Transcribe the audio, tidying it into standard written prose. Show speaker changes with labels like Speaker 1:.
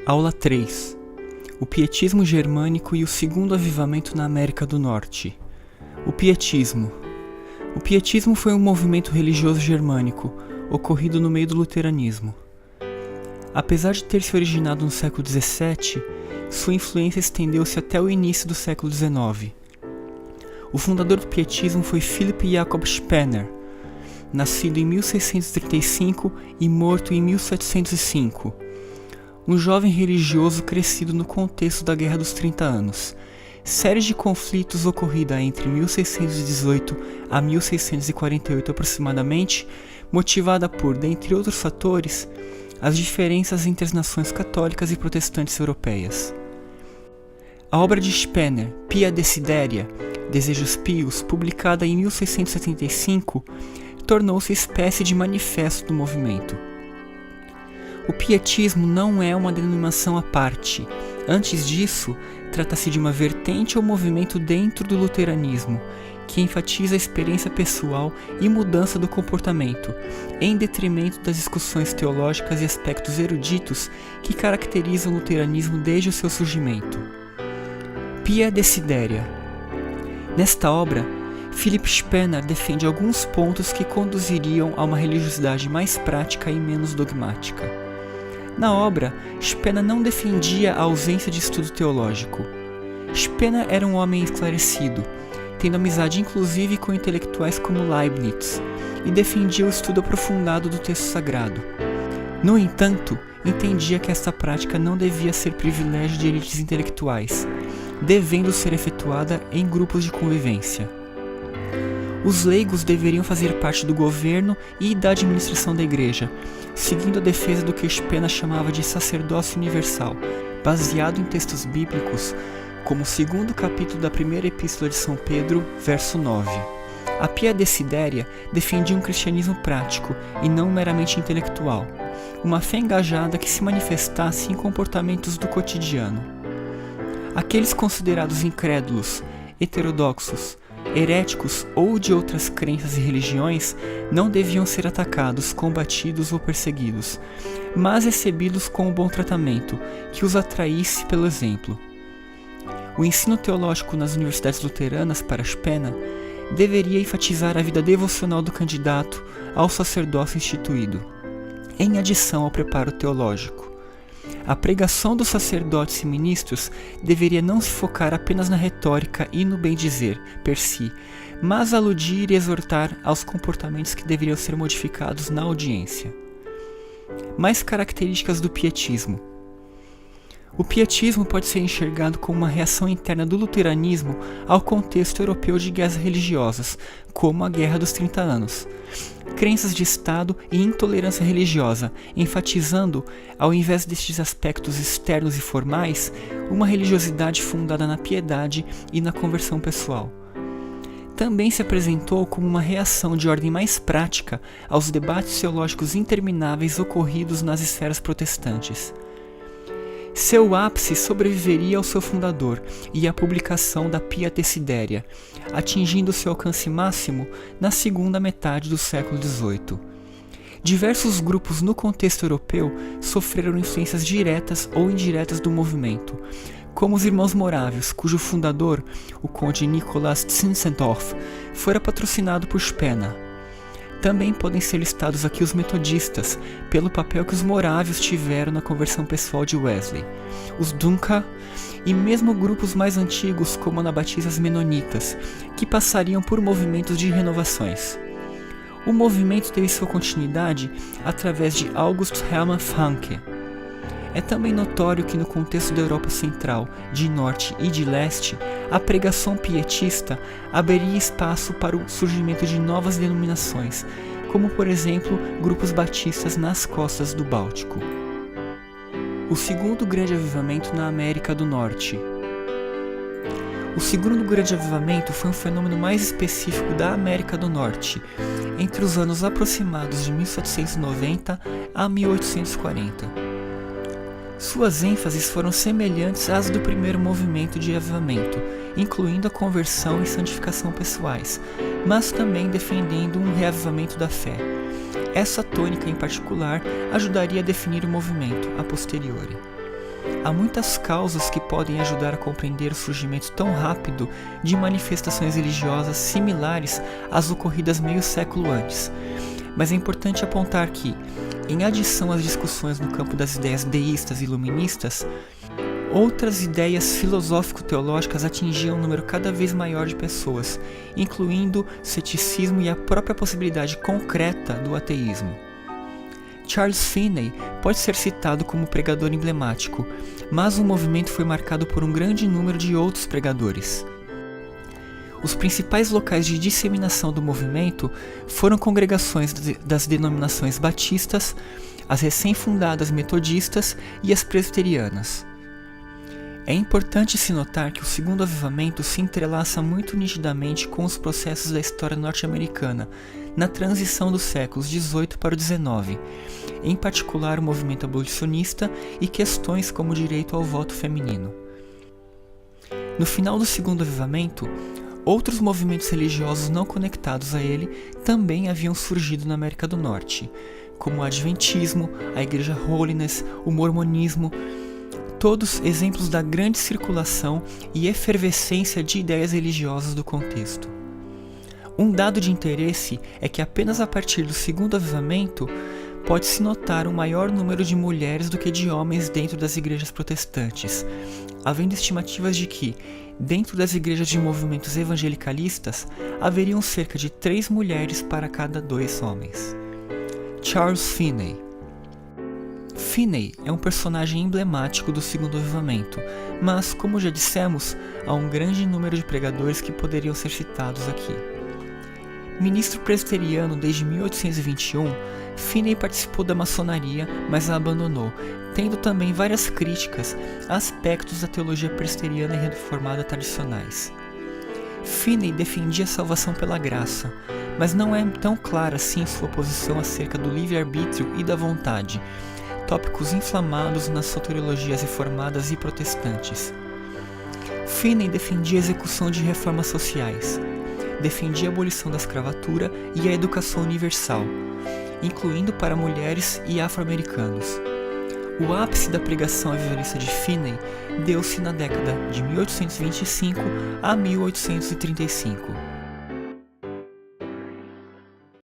Speaker 1: Aula 3. O pietismo germânico e o segundo avivamento na América do Norte. O pietismo. O pietismo foi um movimento religioso germânico, ocorrido no meio do luteranismo. Apesar de ter se originado no século XVII, sua influência estendeu-se até o início do século XIX. O fundador do pietismo foi Philipp Jakob Spener, nascido em 1635 e morto em 1705. Um jovem religioso crescido no contexto da Guerra dos 30 Anos. Série de conflitos ocorrida entre 1618 a 1648 aproximadamente, motivada por, dentre outros fatores, as diferenças entre as nações católicas e protestantes europeias. A obra de Spener, Pia Desideria, Desejos Pios, publicada em 1675, tornou-se espécie de manifesto do movimento. O pietismo não é uma denominação à parte. Antes disso, trata-se de uma vertente ou movimento dentro do luteranismo, que enfatiza a experiência pessoal e mudança do comportamento, em detrimento das discussões teológicas e aspectos eruditos que caracterizam o luteranismo desde o seu surgimento. Pia Desideria. Nesta obra, Philipp Spener defende alguns pontos que conduziriam a uma religiosidade mais prática e menos dogmática. Na obra, Spener não defendia a ausência de estudo teológico. Spener era um homem esclarecido, tendo amizade inclusive com intelectuais como Leibniz, e defendia o estudo aprofundado do texto sagrado. No entanto, entendia que esta prática não devia ser privilégio de elites intelectuais, devendo ser efetuada em grupos de convivência. Os leigos deveriam fazer parte do governo e da administração da igreja, seguindo a defesa do que Spener chamava de sacerdócio universal, baseado em textos bíblicos, como o segundo capítulo da primeira epístola de São Pedro, verso 9. A Pia Desideria defendia um cristianismo prático e não meramente intelectual, uma fé engajada que se manifestasse em comportamentos do cotidiano. Aqueles considerados incrédulos, heterodoxos, heréticos ou de outras crenças e religiões não deviam ser atacados, combatidos ou perseguidos, mas recebidos com um bom tratamento, que os atraísse pelo exemplo. O ensino teológico nas universidades luteranas para Spener deveria enfatizar a vida devocional do candidato ao sacerdócio instituído, em adição ao preparo teológico. A pregação dos sacerdotes e ministros deveria não se focar apenas na retórica e no bem-dizer, per si, mas aludir e exortar aos comportamentos que deveriam ser modificados na audiência. Mais características do pietismo. O pietismo pode ser enxergado como uma reação interna do luteranismo ao contexto europeu de guerras religiosas, como a Guerra dos 30 Anos. Crenças de Estado e intolerância religiosa, enfatizando, ao invés destes aspectos externos e formais, uma religiosidade fundada na piedade e na conversão pessoal. Também se apresentou como uma reação de ordem mais prática aos debates teológicos intermináveis ocorridos nas esferas protestantes. Seu ápice sobreviveria ao seu fundador e à publicação da Pia Desideria, atingindo seu alcance máximo na segunda metade do século XVIII. Diversos grupos no contexto europeu sofreram influências diretas ou indiretas do movimento, como os Irmãos Morávios, cujo fundador, o conde Nicolas Zinzendorf, fora patrocinado por Spener. Também podem ser listados aqui os metodistas, pelo papel que os morávios tiveram na conversão pessoal de Wesley, os Dunca e mesmo grupos mais antigos como anabatistas menonitas, que passariam por movimentos de renovações. O movimento teve sua continuidade através de August Hermann Francke. É também notório que no contexto da Europa Central, de Norte e de Leste, a pregação pietista abriria espaço para o surgimento de novas denominações, como por exemplo grupos batistas nas costas do Báltico. O segundo grande avivamento na América do Norte. O segundo grande avivamento foi um fenômeno mais específico da América do Norte, entre os anos aproximados de 1790 a 1840. Suas ênfases foram semelhantes às do primeiro movimento de avivamento, incluindo a conversão e santificação pessoais, mas também defendendo um reavivamento da fé. Essa tônica em particular ajudaria a definir o movimento a posteriori. Há muitas causas que podem ajudar a compreender o surgimento tão rápido de manifestações religiosas similares às ocorridas meio século antes, mas é importante apontar que, em adição às discussões no campo das ideias deístas e iluministas, outras ideias filosófico-teológicas atingiam um número cada vez maior de pessoas, incluindo ceticismo e a própria possibilidade concreta do ateísmo. Charles Finney pode ser citado como pregador emblemático, mas o movimento foi marcado por um grande número de outros pregadores. Os principais locais de disseminação do movimento foram congregações das denominações batistas, as recém-fundadas metodistas e as presbiterianas. É importante se notar que o segundo avivamento se entrelaça muito nitidamente com os processos da história norte-americana, na transição dos séculos XVIII para o XIX, em particular o movimento abolicionista e questões como o direito ao voto feminino. No final do segundo avivamento, outros movimentos religiosos não conectados a ele também haviam surgido na América do Norte, como o Adventismo, a Igreja Holiness, o Mormonismo, todos exemplos da grande circulação e efervescência de ideias religiosas do contexto. Um dado de interesse é que apenas a partir do segundo avivamento pode-se notar um maior número de mulheres do que de homens dentro das igrejas protestantes, havendo estimativas de que, dentro das igrejas de movimentos evangelicalistas, haveriam cerca de 3 mulheres para cada 2 homens. Charles Finney. Finney é um personagem emblemático do segundo avivamento, mas, como já dissemos, há um grande número de pregadores que poderiam ser citados aqui. Ministro presbiteriano desde 1821, Finney participou da maçonaria, mas a abandonou, tendo também várias críticas a aspectos da teologia presbiteriana e reformada tradicionais. Finney defendia a salvação pela graça, mas não é tão clara assim sua posição acerca do livre-arbítrio e da vontade, tópicos inflamados nas soteriologias reformadas e protestantes. Finney defendia a execução de reformas sociais, defendia a abolição da escravatura e a educação universal, incluindo para mulheres e afro-americanos. O ápice da pregação avivalista de Finney deu-se na década de 1825 a 1835.